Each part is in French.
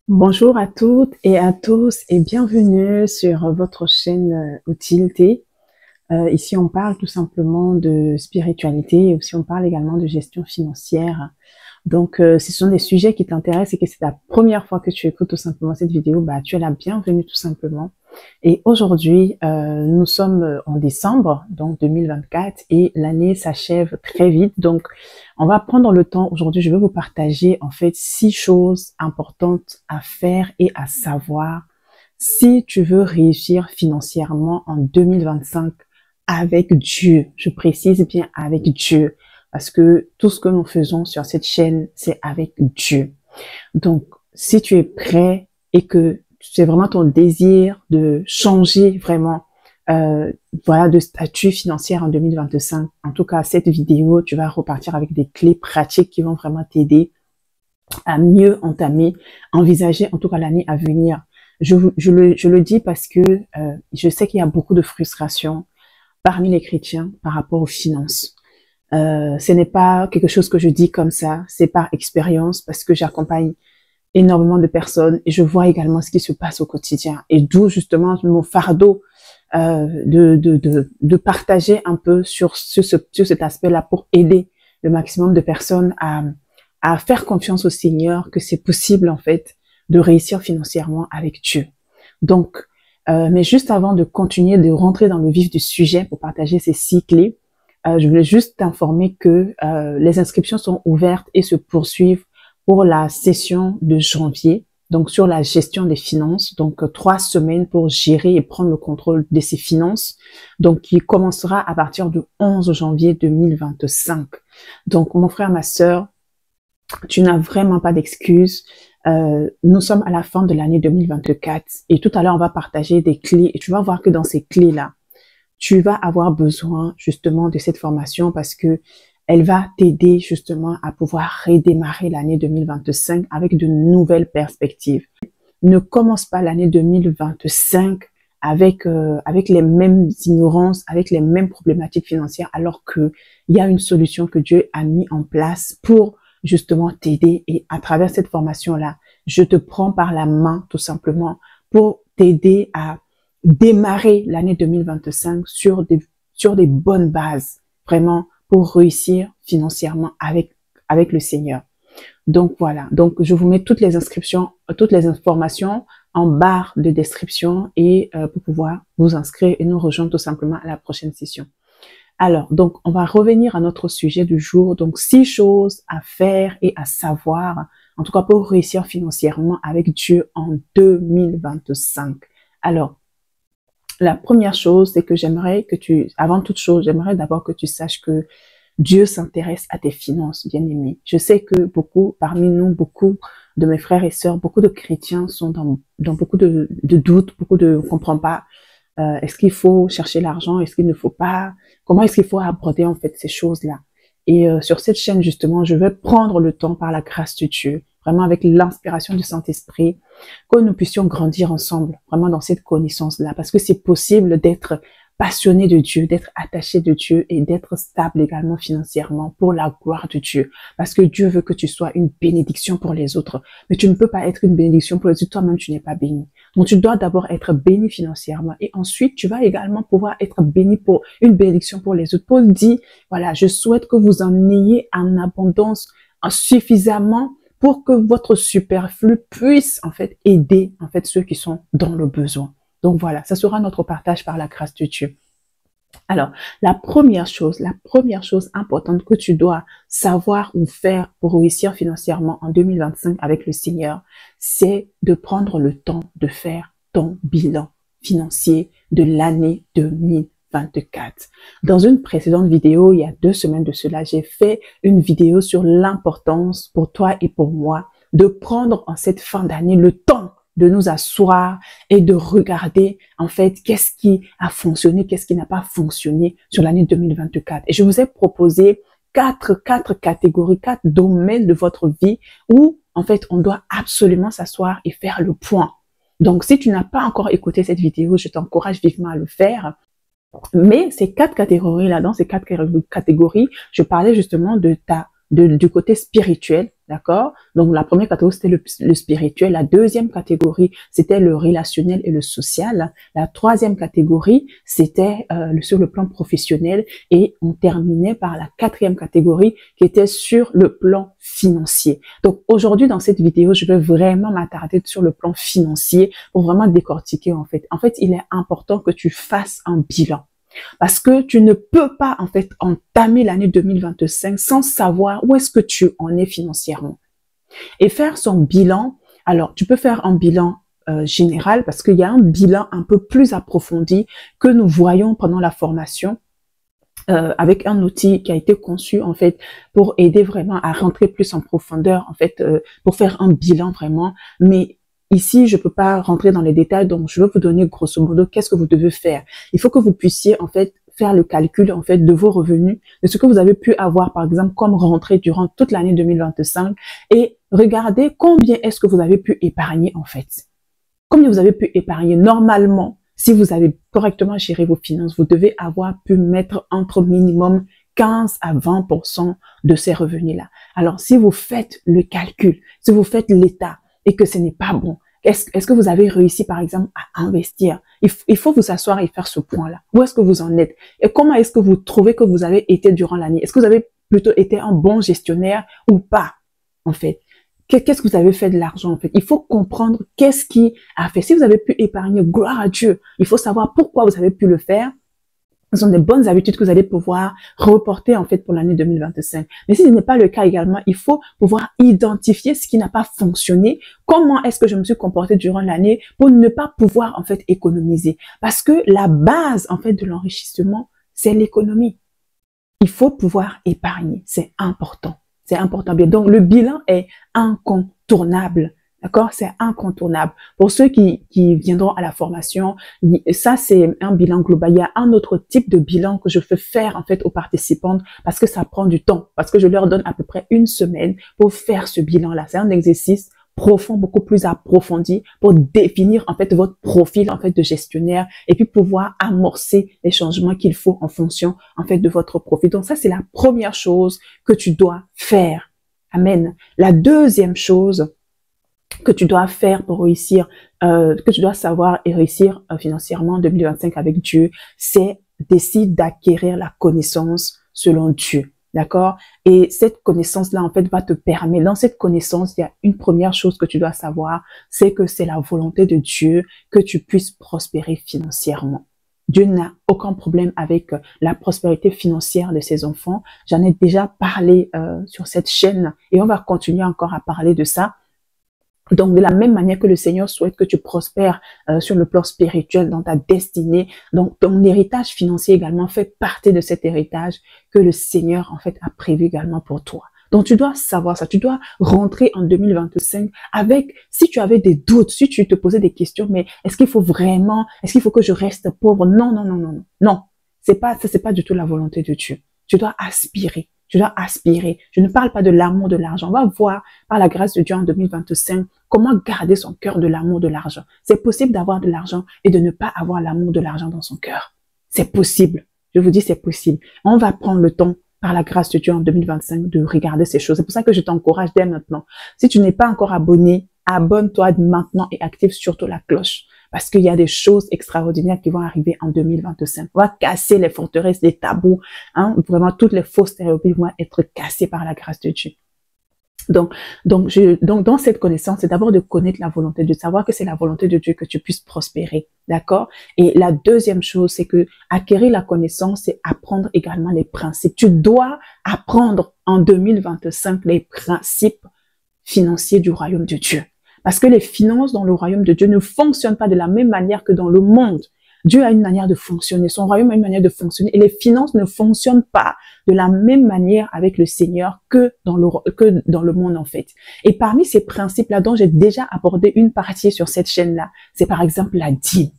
Bonjour à toutes et à tous et bienvenue sur votre chaîne Utilité. Ici, on parle tout simplement de spiritualité et aussi on parle également de gestion financière. Donc, si ce sont des sujets qui t'intéressent et que c'est la première fois que tu écoutes tout simplement cette vidéo, bah, tu es la bienvenue tout simplement. Et aujourd'hui, nous sommes en décembre, donc 2024, et l'année s'achève très vite. Donc, on va prendre le temps. Aujourd'hui, je vais vous partager en fait 6 choses importantes à faire et à savoir si tu veux réussir financièrement en 2025 avec Dieu. Je précise bien avec Dieu, parce que tout ce que nous faisons sur cette chaîne, c'est avec Dieu. Donc, si tu es prêt et que c'est vraiment ton désir de changer vraiment, voilà, de statut financier en 2025, en tout cas, cette vidéo, tu vas repartir avec des clés pratiques qui vont vraiment t'aider à mieux entamer, envisager en tout cas l'année à venir. Je le dis parce que je sais qu'il y a beaucoup de frustration parmi les chrétiens par rapport aux finances. Ce n'est pas quelque chose que je dis comme ça, c'est par expérience parce que j'accompagne énormément de personnes et je vois également ce qui se passe au quotidien. Et d'où justement mon fardeau de partager un peu sur cet aspect-là pour aider le maximum de personnes à faire confiance au Seigneur que c'est possible en fait de réussir financièrement avec Dieu. Donc, mais juste avant de continuer de rentrer dans le vif du sujet pour partager ces 6 clés, je voulais juste t'informer que les inscriptions sont ouvertes et se poursuivent pour la session de janvier, donc sur la gestion des finances, donc 3 semaines pour gérer et prendre le contrôle de ses finances, donc qui commencera à partir du 11 janvier 2025. Donc mon frère, ma sœur, tu n'as vraiment pas d'excuses. Nous sommes à la fin de l'année 2024 et tout à l'heure on va partager des clés et tu vas voir que dans ces clés-là, tu vas avoir besoin justement de cette formation parce que elle va t'aider justement à pouvoir redémarrer l'année 2025 avec de nouvelles perspectives. Ne commence pas l'année 2025 avec les mêmes ignorances, avec les mêmes problématiques financières, alors que il y a une solution que Dieu a mis en place pour justement t'aider. Et à travers cette formation-là, je te prends par la main tout simplement pour t'aider à démarrer l'année 2025 sur des bonnes bases, vraiment pour réussir financièrement avec le Seigneur. Donc voilà, donc je vous mets toutes les inscriptions, toutes les informations en barre de description et pour pouvoir vous inscrire et nous rejoindre tout simplement à la prochaine session. Alors, donc on va revenir à notre sujet du jour. Donc 6 choses à faire et à savoir, en tout cas pour réussir financièrement avec Dieu en 2025. Alors, la première chose, c'est que j'aimerais que avant toute chose, j'aimerais d'abord que tu saches que Dieu s'intéresse à tes finances, bien-aimé. Je sais que parmi nous, beaucoup de mes frères et sœurs, beaucoup de chrétiens sont dans beaucoup de doutes, beaucoup de ne comprennent pas. Est-ce qu'il faut chercher l'argent? Est-ce qu'il ne faut pas? Comment est-ce qu'il faut aborder en fait ces choses-là? Et sur cette chaîne, justement, je vais prendre le temps par la grâce de Dieu, vraiment avec l'inspiration du Saint-Esprit, que nous puissions grandir ensemble, vraiment dans cette connaissance-là, parce que c'est possible d'être passionné de Dieu, d'être attaché de Dieu et d'être stable également financièrement pour la gloire de Dieu. Parce que Dieu veut que tu sois une bénédiction pour les autres. Mais tu ne peux pas être une bénédiction pour les autres, toi-même tu n'es pas béni. Donc tu dois d'abord être béni financièrement et ensuite tu vas également pouvoir être béni pour une bénédiction pour les autres. Paul dit, voilà, je souhaite que vous en ayez en abondance, en suffisamment pour que votre superflu puisse en fait aider en fait ceux qui sont dans le besoin. Donc voilà, ça sera notre partage par la grâce de Dieu. Alors, la première chose importante que tu dois savoir ou faire pour réussir financièrement en 2025 avec le Seigneur, c'est de prendre le temps de faire ton bilan financier de l'année 2024. Dans une précédente vidéo, il y a 2 semaines de cela, j'ai fait une vidéo sur l'importance pour toi et pour moi de prendre en cette fin d'année le temps de nous asseoir et de regarder en fait qu'est-ce qui a fonctionné, qu'est-ce qui n'a pas fonctionné sur l'année 2024. Et je vous ai proposé quatre catégories, 4 domaines de votre vie où en fait on doit absolument s'asseoir et faire le point. Donc si tu n'as pas encore écouté cette vidéo, je t'encourage vivement à le faire. Mais ces 4 catégories-là, dans ces 4 catégories, je parlais justement de du côté spirituel, d'accord? Donc, la première catégorie, c'était le spirituel. La deuxième catégorie, c'était le relationnel et le social. La troisième catégorie, c'était sur le plan professionnel. Et on terminait par la quatrième catégorie qui était sur le plan financier. Donc, aujourd'hui, dans cette vidéo, je vais vraiment m'attarder sur le plan financier pour vraiment décortiquer, en fait. En fait, il est important que tu fasses un bilan. Parce que tu ne peux pas, en fait, entamer l'année 2025 sans savoir où est-ce que tu en es financièrement. Et faire son bilan, alors, tu peux faire un bilan général parce qu'il y a un bilan un peu plus approfondi que nous voyons pendant la formation avec un outil qui a été conçu, en fait, pour aider vraiment à rentrer plus en profondeur, en fait, pour faire un bilan vraiment. Mais ici, je peux pas rentrer dans les détails, donc je vais vous donner grosso modo qu'est-ce que vous devez faire. Il faut que vous puissiez, en fait, faire le calcul, en fait, de vos revenus, de ce que vous avez pu avoir, par exemple, comme rentrée durant toute l'année 2025 et regardez combien est-ce que vous avez pu épargner, en fait. Combien vous avez pu épargner normalement. Si vous avez correctement géré vos finances, vous devez avoir pu mettre entre minimum 15 à 20% de ces revenus-là. Alors, si vous faites le calcul, si vous faites l'état et que ce n'est pas bon, est-ce que vous avez réussi, par exemple, à investir? Il faut vous asseoir et faire ce point-là. Où est-ce que vous en êtes? Et comment est-ce que vous trouvez que vous avez été durant l'année? Est-ce que vous avez plutôt été un bon gestionnaire ou pas, en fait? Qu'est-ce que vous avez fait de l'argent, en fait? Il faut comprendre qu'est-ce qui a fait. Si vous avez pu épargner, gloire à Dieu. Il faut savoir pourquoi vous avez pu le faire. Ce sont des bonnes habitudes que vous allez pouvoir reporter, en fait, pour l'année 2025. Mais si ce n'est pas le cas également, il faut pouvoir identifier ce qui n'a pas fonctionné. Comment est-ce que je me suis comporté durant l'année pour ne pas pouvoir, en fait, économiser? Parce que la base, en fait, de l'enrichissement, c'est l'économie. Il faut pouvoir épargner. C'est important. C'est important. Bien. Donc, le bilan est incontournable. D'accord? C'est incontournable. Pour ceux qui viendront à la formation, ça, c'est un bilan global. Il y a un autre type de bilan que je fais faire, en fait, aux participantes parce que ça prend du temps. Parce que je leur donne à peu près une semaine pour faire ce bilan-là. C'est un exercice profond, beaucoup plus approfondi pour définir, en fait, votre profil, en fait, de gestionnaire et puis pouvoir amorcer les changements qu'il faut en fonction, en fait, de votre profil. Donc, ça, c'est la première chose que tu dois faire. Amen. La deuxième chose que tu dois faire pour réussir, que tu dois savoir et réussir financièrement en 2025 avec Dieu, c'est d'essayer d'acquérir la connaissance selon Dieu. D'accord? Et cette connaissance-là, en fait, va te permettre, dans cette connaissance, il y a une première chose que tu dois savoir, c'est que c'est la volonté de Dieu que tu puisses prospérer financièrement. Dieu n'a aucun problème avec la prospérité financière de ses enfants. J'en ai déjà parlé sur cette chaîne et on va continuer encore à parler de ça. Donc, de la même manière que le Seigneur souhaite que tu prospères sur le plan spirituel dans ta destinée, donc ton héritage financier également fait partie de cet héritage que le Seigneur, en fait, a prévu également pour toi. Donc, tu dois savoir ça. Tu dois rentrer en 2025 avec, si tu avais des doutes, si tu te posais des questions, mais est-ce qu'il faut vraiment, est-ce qu'il faut que je reste pauvre? Non, non, non, non, non. Non, c'est pas du tout la volonté de Dieu. Tu dois aspirer. Tu dois aspirer. Je ne parle pas de l'amour de l'argent. On va voir par la grâce de Dieu en 2025 comment garder son cœur de l'amour de l'argent. C'est possible d'avoir de l'argent et de ne pas avoir l'amour de l'argent dans son cœur. C'est possible. Je vous dis, c'est possible. On va prendre le temps par la grâce de Dieu en 2025 de regarder ces choses. C'est pour ça que je t'encourage dès maintenant. Si tu n'es pas encore abonné, abonne-toi maintenant et active surtout la cloche. Parce qu'il y a des choses extraordinaires qui vont arriver en 2025. On va casser les forteresses, les tabous. Hein? Vraiment, toutes les fausses stéréotypes vont être cassées par la grâce de Dieu. Donc, dans cette connaissance, c'est d'abord de connaître la volonté de Dieu, savoir que c'est la volonté de Dieu que tu puisses prospérer. D'accord? Et la deuxième chose, c'est que acquérir la connaissance, c'est apprendre également les principes. Tu dois apprendre en 2025 les principes financiers du royaume de Dieu. Parce que les finances dans le royaume de Dieu ne fonctionnent pas de la même manière que dans le monde. Dieu a une manière de fonctionner, son royaume a une manière de fonctionner et les finances ne fonctionnent pas de la même manière avec le Seigneur que dans le monde en fait. Et parmi ces principes-là dont j'ai déjà abordé une partie sur cette chaîne-là, c'est par exemple la dîme.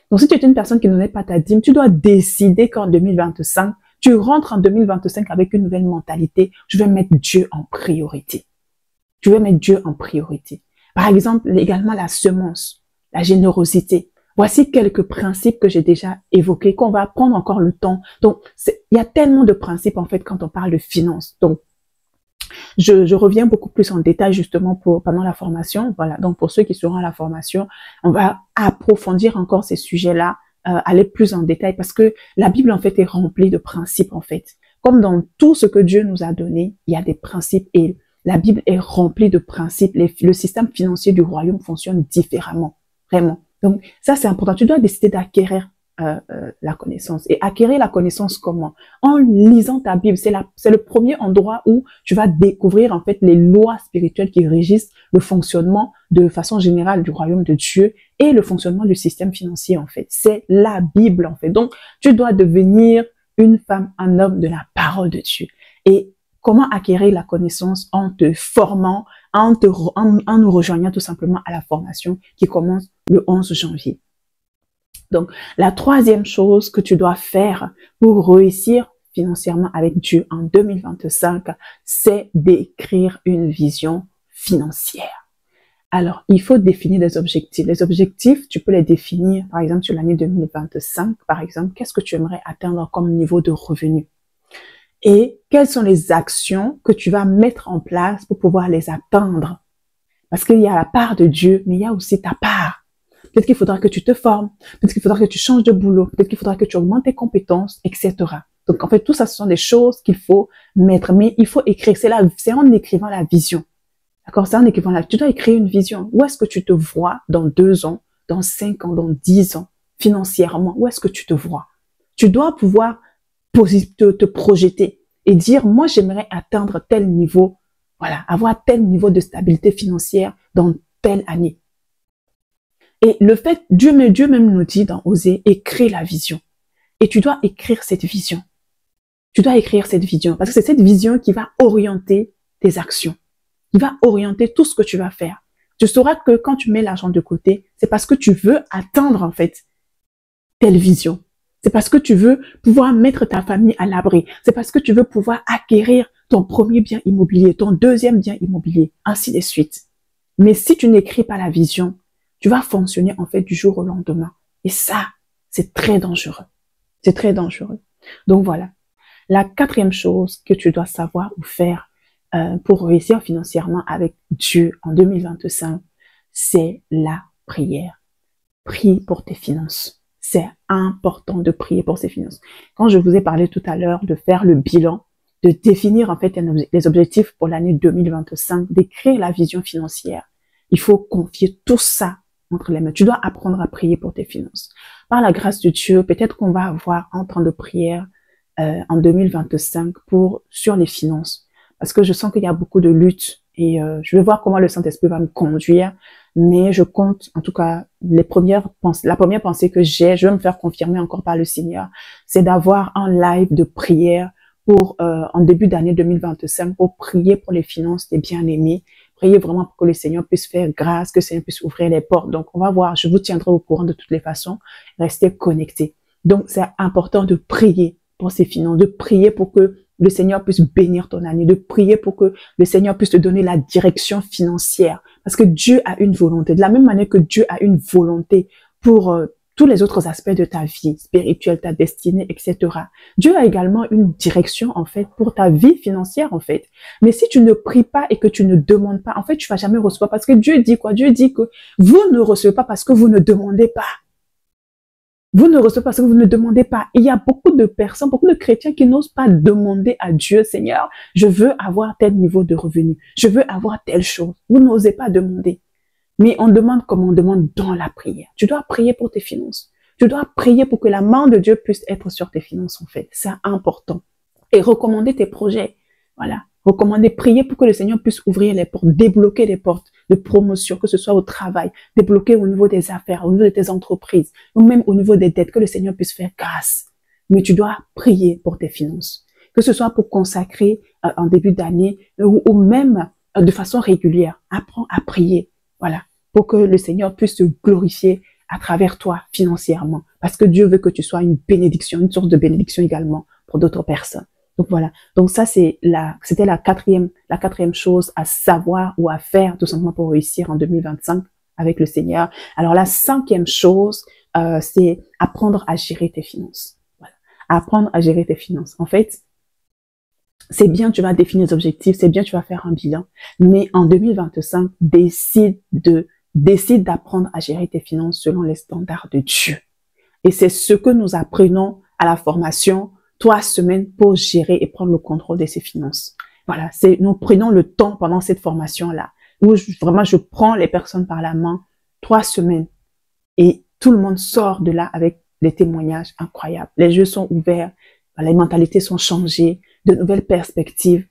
Donc si tu es une personne qui ne met pas ta dîme, tu dois décider qu'en 2025, tu rentres en 2025 avec une nouvelle mentalité. Je vais mettre Dieu en priorité. Je vais mettre Dieu en priorité. Par exemple, également la semence, la générosité. Voici quelques principes que j'ai déjà évoqués, qu'on va prendre encore le temps. Donc, il y a tellement de principes, en fait, quand on parle de finances. Donc, Je reviens beaucoup plus en détail justement pendant la formation. Voilà, donc pour ceux qui seront à la formation, on va approfondir encore ces sujets-là, aller plus en détail parce que la Bible en fait est remplie de principes en fait. Comme dans tout ce que Dieu nous a donné, il y a des principes et la Bible est remplie de principes. Le système financier du royaume fonctionne différemment, vraiment. Donc ça c'est important. Tu dois décider d'acquérir la connaissance. Et acquérir la connaissance comment? En lisant ta Bible. C'est le premier endroit où tu vas découvrir en fait les lois spirituelles qui régissent le fonctionnement de façon générale du royaume de Dieu et le fonctionnement du système financier en fait. C'est la Bible en fait. Donc, tu dois devenir une femme, un homme de la parole de Dieu. Et comment acquérir la connaissance? En te formant, en nous rejoignant tout simplement à la formation qui commence le 11 janvier. Donc, la troisième chose que tu dois faire pour réussir financièrement avec Dieu en 2025, c'est d'écrire une vision financière. Alors, il faut définir des objectifs. Les objectifs, tu peux les définir, par exemple, sur l'année 2025, par exemple, qu'est-ce que tu aimerais atteindre comme niveau de revenu? Et quelles sont les actions que tu vas mettre en place pour pouvoir les atteindre? Parce qu'il y a la part de Dieu, mais il y a aussi ta part. Peut-être qu'il faudra que tu te formes, peut-être qu'il faudra que tu changes de boulot, peut-être qu'il faudra que tu augmentes tes compétences, etc. Donc, en fait, tout ça, ce sont des choses qu'il faut mettre. Mais il faut écrire. C'est en écrivant la vision. D'accord? C'est en écrivant tu dois écrire une vision. Où est-ce que tu te vois dans 2 ans, dans 5 ans, dans 10 ans, financièrement? Où est-ce que tu te vois? Tu dois pouvoir te projeter et dire, moi, j'aimerais atteindre tel niveau, voilà, avoir tel niveau de stabilité financière dans telle année. Et le fait, Dieu même nous dit dans Osée, écris la vision. Et tu dois écrire cette vision. Tu dois écrire cette vision parce que c'est cette vision qui va orienter tes actions, qui va orienter tout ce que tu vas faire. Tu sauras que quand tu mets l'argent de côté, c'est parce que tu veux atteindre en fait telle vision. C'est parce que tu veux pouvoir mettre ta famille à l'abri. C'est parce que tu veux pouvoir acquérir ton premier bien immobilier, ton deuxième bien immobilier, ainsi de suite. Mais si tu n'écris pas la vision, tu vas fonctionner en fait du jour au lendemain. Et ça, c'est très dangereux. C'est très dangereux. Donc voilà. La quatrième chose que tu dois savoir ou faire pour réussir financièrement avec Dieu en 2025, c'est la prière. Prie pour tes finances. C'est important de prier pour ses finances. Quand je vous ai parlé tout à l'heure de faire le bilan, de définir en fait les objectifs pour l'année 2025, d'écrire la vision financière, il faut confier tout ça entre les mains. Tu dois apprendre à prier pour tes finances. Par la grâce de Dieu, peut-être qu'on va avoir un temps de prière en 2025 sur les finances. Parce que je sens qu'il y a beaucoup de luttes et je vais voir comment le Saint-Esprit va me conduire. Mais je compte, en tout cas, la première pensée que je vais me faire confirmer encore par le Seigneur, c'est d'avoir un live de prière en début d'année 2025 pour prier pour les finances des bien-aimés. Priez vraiment pour que le Seigneur puisse faire grâce, que le Seigneur puisse ouvrir les portes. Donc, on va voir, je vous tiendrai au courant de toutes les façons. Restez connectés. Donc, c'est important de prier pour ces finances, de prier pour que le Seigneur puisse bénir ton année, de prier pour que le Seigneur puisse te donner la direction financière. Parce que Dieu a une volonté. De la même manière que Dieu a une volonté pour tous les autres aspects de ta vie spirituelle, ta destinée, etc. Dieu a également une direction, en fait, pour ta vie financière, en fait. Mais si tu ne pries pas et que tu ne demandes pas, en fait, tu vas jamais recevoir. Parce que Dieu dit quoi? Dieu dit que vous ne recevez pas parce que vous ne demandez pas. Vous ne recevez pas parce que vous ne demandez pas. Il y a beaucoup de personnes, beaucoup de chrétiens qui n'osent pas demander à Dieu, Seigneur, je veux avoir tel niveau de revenu. Je veux avoir telle chose. Vous n'osez pas demander. Mais on demande comme on demande dans la prière. Tu dois prier pour tes finances. Tu dois prier pour que la main de Dieu puisse être sur tes finances, en fait. C'est important. Et recommander tes projets. Voilà. Recommander, prier pour que le Seigneur puisse ouvrir les portes, débloquer les portes de promotion, que ce soit au travail, débloquer au niveau des affaires, au niveau de tes entreprises, ou même au niveau des dettes, que le Seigneur puisse faire grâce. Mais tu dois prier pour tes finances. Que ce soit pour consacrer en début d'année ou même de façon régulière. Apprends à prier. Voilà. Pour que le Seigneur puisse te glorifier à travers toi financièrement. Parce que Dieu veut que tu sois une bénédiction, une source de bénédiction également pour d'autres personnes. Donc voilà. Donc ça, c'était la quatrième chose à savoir ou à faire tout simplement pour réussir en 2025 avec le Seigneur. Alors la cinquième chose, c'est apprendre à gérer tes finances. Voilà. Apprendre à gérer tes finances. En fait, C'est bien, tu vas définir des objectifs, c'est bien, tu vas faire un bilan. Mais en 2025, décide d'apprendre à gérer tes finances selon les standards de Dieu. Et c'est ce que nous apprenons à la formation 3 semaines pour gérer et prendre le contrôle de ses finances. Voilà, nous prenons le temps pendant cette formation-là, où vraiment je prends les personnes par la main 3 semaines et tout le monde sort de là avec des témoignages incroyables. Les yeux sont ouverts, les mentalités sont changées, de nouvelles perspectives.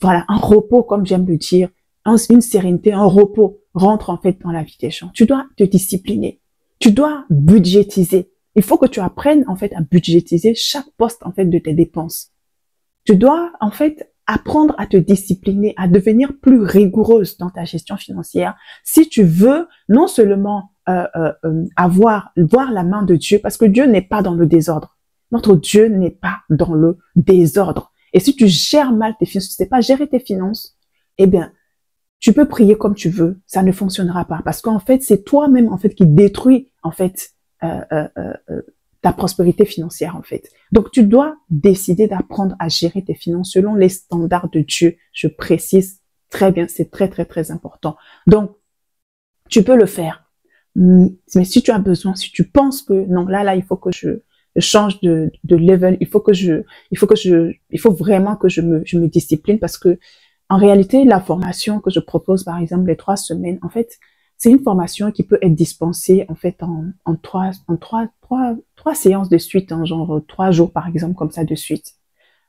Voilà, un repos, comme j'aime le dire, une sérénité, un repos rentre en fait dans la vie des gens. Tu dois te discipliner. Tu dois budgétiser. Il faut que tu apprennes en fait à budgétiser chaque poste en fait de tes dépenses. Tu dois en fait apprendre à te discipliner, à devenir plus rigoureuse dans ta gestion financière si tu veux non seulement voir la main de Dieu, parce que Dieu n'est pas dans le désordre. Notre Dieu n'est pas dans le désordre. Et si tu gères mal tes finances, tu ne sais pas gérer tes finances, eh bien, tu peux prier comme tu veux, ça ne fonctionnera pas. Parce qu'en fait, c'est toi-même en fait qui détruis en fait ta prospérité financière en fait. Donc, tu dois décider d'apprendre à gérer tes finances selon les standards de Dieu. Je précise très bien, c'est très, très, très important. Donc, tu peux le faire. Mais si tu as besoin, si tu penses que non, là, il faut que je change de level, il faut vraiment que je me discipline parce que en réalité, la formation que je propose, par exemple, les 3 semaines, en fait, c'est une formation qui peut être dispensée en fait en trois séances de suite, hein, genre 3 jours par exemple comme ça de suite.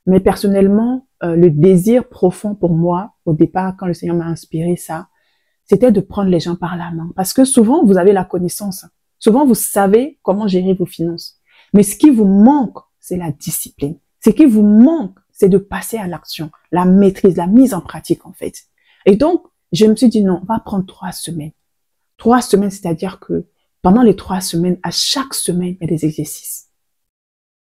Mais personnellement, le désir profond pour moi au départ quand le Seigneur m'a inspiré ça, c'était de prendre les gens par la main parce que souvent vous avez la connaissance, souvent vous savez comment gérer vos finances, mais ce qui vous manque c'est la discipline, ce qui vous manque c'est de passer à l'action, la maîtrise, la mise en pratique en fait. Et donc je me suis dit non, on va prendre 3 semaines. 3 semaines, c'est-à-dire que pendant les 3 semaines, à chaque semaine, il y a des exercices.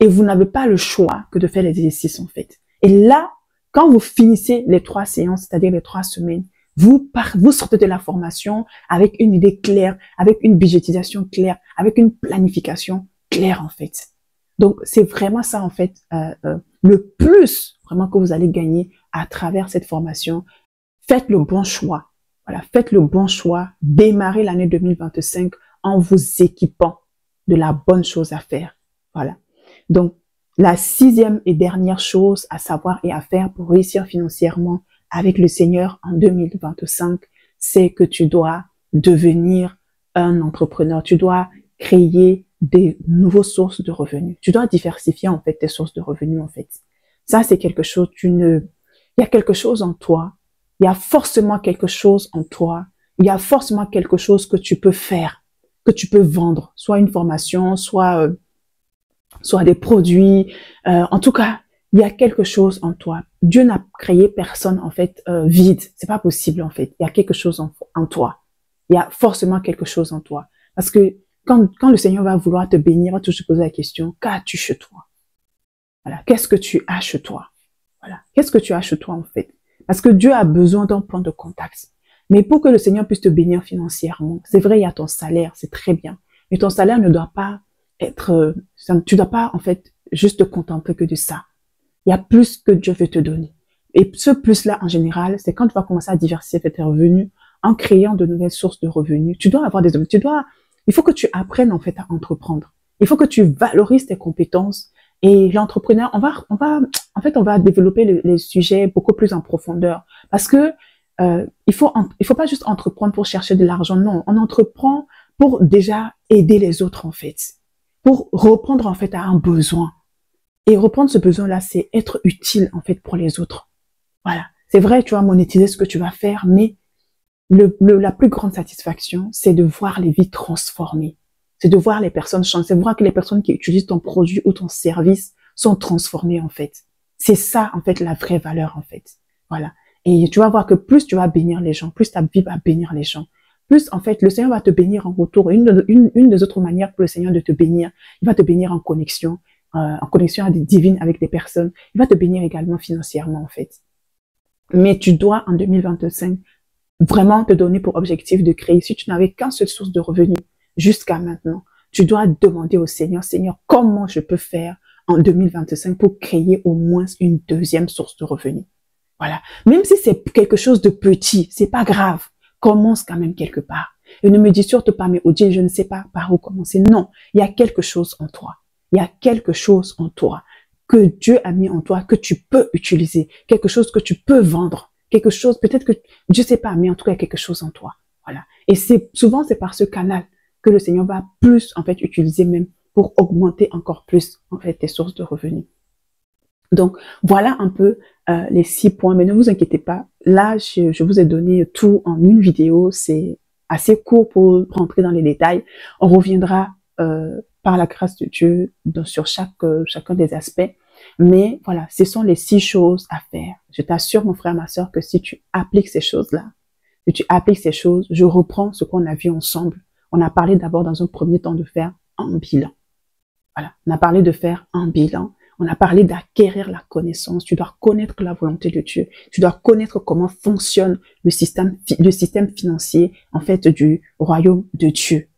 Et vous n'avez pas le choix que de faire les exercices, en fait. Et là, quand vous finissez les 3 séances, c'est-à-dire les 3 semaines, vous sortez de la formation avec une idée claire, avec une budgétisation claire, avec une planification claire, en fait. Donc, c'est vraiment ça, en fait, le plus vraiment que vous allez gagner à travers cette formation. Faites le bon choix. Voilà, faites le bon choix, démarrez l'année 2025 en vous équipant de la bonne chose à faire. Voilà. Donc, la 6e et dernière chose à savoir et à faire pour réussir financièrement avec le Seigneur en 2025, c'est que tu dois devenir un entrepreneur. Tu dois créer des nouvelles sources de revenus. Tu dois diversifier en fait tes sources de revenus en fait. Ça, c'est quelque chose, il y a quelque chose en toi. Il y a forcément quelque chose en toi. Il y a forcément quelque chose que tu peux faire, que tu peux vendre, soit une formation, soit des produits. En tout cas, il y a quelque chose en toi. Dieu n'a créé personne en fait vide. C'est pas possible en fait. Il y a quelque chose en toi. Il y a forcément quelque chose en toi. Parce que quand le Seigneur va vouloir te bénir, il va toujours te poser la question, qu'as-tu chez toi? Voilà. Qu'est-ce que tu as chez toi? Voilà. Qu'est-ce que tu as chez toi en fait? Parce que Dieu a besoin d'un point de contact. Mais pour que le Seigneur puisse te bénir financièrement, c'est vrai, il y a ton salaire, c'est très bien. Mais ton salaire ne doit pas être, tu dois pas, en fait, juste te contenter que de ça. Il y a plus que Dieu veut te donner. Et ce plus-là, en général, c'est quand tu vas commencer à diversifier tes revenus, en créant de nouvelles sources de revenus. Tu dois avoir il faut que tu apprennes, en fait, à entreprendre. Il faut que tu valorises tes compétences. Et l'entrepreneur, on va développer les sujets beaucoup plus en profondeur. Parce que, il faut pas juste entreprendre pour chercher de l'argent. Non, on entreprend pour déjà aider les autres, en fait. Pour répondre, en fait, à un besoin. Et reprendre ce besoin-là, c'est être utile, en fait, pour les autres. Voilà. C'est vrai, tu vas monétiser ce que tu vas faire, mais la plus grande satisfaction, c'est de voir les vies transformées. C'est de voir les personnes changer, c'est de voir que les personnes qui utilisent ton produit ou ton service sont transformées, en fait. C'est ça, en fait, la vraie valeur, en fait. Voilà. Et tu vas voir que plus tu vas bénir les gens, plus ta vie va bénir les gens. Plus, en fait, le Seigneur va te bénir en retour. Une des autres manières pour le Seigneur de te bénir, il va te bénir en connexion divine avec des personnes. Il va te bénir également financièrement, en fait. Mais tu dois, en 2025, vraiment te donner pour objectif de créer. Si tu n'avais qu'une seule source de revenus jusqu'à maintenant, tu dois demander au Seigneur, Seigneur, comment je peux faire en 2025 pour créer au moins une deuxième source de revenus. Voilà. Même si c'est quelque chose de petit, c'est pas grave. Commence quand même quelque part. Et ne me dis surtout pas, mais Odile, je ne sais pas par où commencer. Non, il y a quelque chose en toi. Il y a quelque chose en toi que Dieu a mis en toi, que tu peux utiliser. Quelque chose que tu peux vendre. Quelque chose, peut-être que, je sais pas, mais en tout cas, quelque chose en toi. Voilà. Et souvent, c'est par ce canal que le Seigneur va plus, en fait, utiliser même pour augmenter encore plus, en fait, tes sources de revenus. Donc, voilà un peu les 6 points. Mais ne vous inquiétez pas. Là, je vous ai donné tout en une vidéo. C'est assez court pour rentrer dans les détails. On reviendra par la grâce de Dieu sur chacun des aspects. Mais voilà, ce sont les 6 choses à faire. Je t'assure, mon frère, ma soeur, que si tu appliques ces choses-là, si tu appliques ces choses, je reprends ce qu'on a vu ensemble. On a parlé d'abord dans un premier temps de faire un bilan. Voilà, on a parlé de faire un bilan. On a parlé d'acquérir la connaissance. Tu dois connaître la volonté de Dieu. Tu dois connaître comment fonctionne le système financier, en fait, du royaume de Dieu.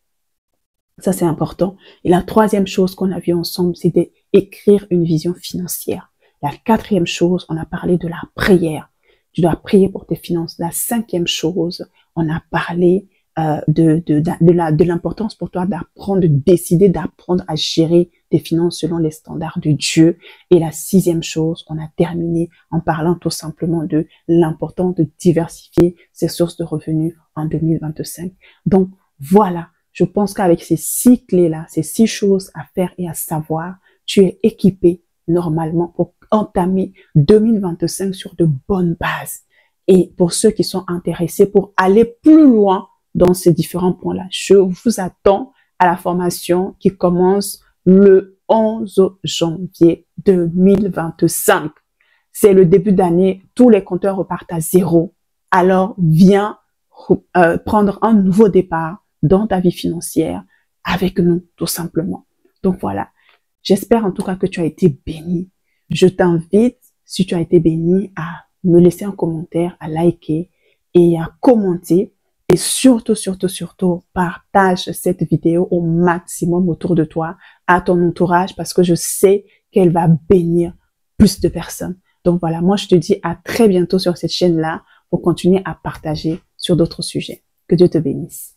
Ça, c'est important. Et la troisième chose qu'on a vue ensemble, c'est d'écrire une vision financière. La quatrième chose, on a parlé de la prière. Tu dois prier pour tes finances. La cinquième chose, on a parlé de l'importance pour toi d'apprendre, de décider d'apprendre à gérer tes finances selon les standards de Dieu. Et la sixième chose, on a terminé en parlant tout simplement de l'importance de diversifier ses sources de revenus en 2025. Donc, voilà. Je pense qu'avec ces 6 clés-là, ces 6 choses à faire et à savoir, tu es équipé normalement pour entamer 2025 sur de bonnes bases. Et pour ceux qui sont intéressés pour aller plus loin dans ces différents points-là, je vous attends à la formation qui commence le 11 janvier 2025. C'est le début d'année, tous les compteurs repartent à zéro. Alors, viens prendre un nouveau départ dans ta vie financière avec nous, tout simplement. Donc voilà, j'espère en tout cas que tu as été béni. Je t'invite, si tu as été béni, à me laisser un commentaire, à liker et à commenter. Et surtout, partage cette vidéo au maximum autour de toi, à ton entourage, parce que je sais qu'elle va bénir plus de personnes. Donc voilà, moi je te dis à très bientôt sur cette chaîne-là pour continuer à partager sur d'autres sujets. Que Dieu te bénisse.